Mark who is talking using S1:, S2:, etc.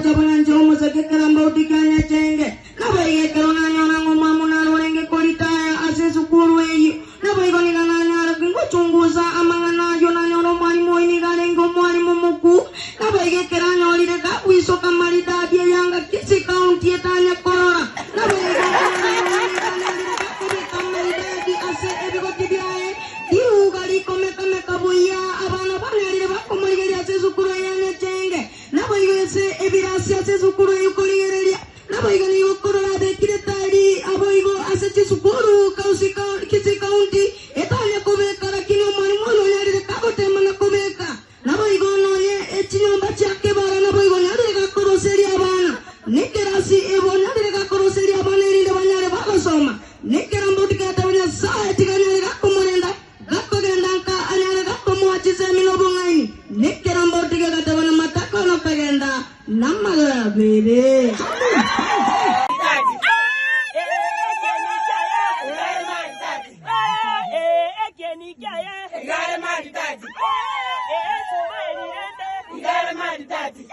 S1: chabulan chomo sake karamba utikanya chenge. Nabai karona nyona ngoma munaro renge koritaya ase sukuru eyu. Nabai koni kana nyara kingo chunguza amangana yona nyono mwalimu ini garengo mwalimu muku. Nabai keranya olire kawiso kamari dabia yanga kisi kaunti etanya korora. Nabai kamari dadi ase ebigo tibiae. Diu gali kome kame kabuya abana banyarire bakomori ase sukuru yane chenge. Nabai ese ebirasi ase sukuru yukoligere. Nabai gani yukorora de kiretari aboigo ase sukuru kausika kisi kaunti etanya kobe kara kino mwalimu nyarire kagote mana kobeka. Nabai gono ye echinyo bachake bara nabai gonyarire kakoroseri abana. Nikerasi ebo nyarire kakoroseri abana irinde banyare bakosoma. Nikerambuti katabanya saa tikanyare kakomorenda. Gakkogendanka anyare kakkomwachise minobongaini. Nikerambuti katabanya matako no pegenda. Namagara bebe.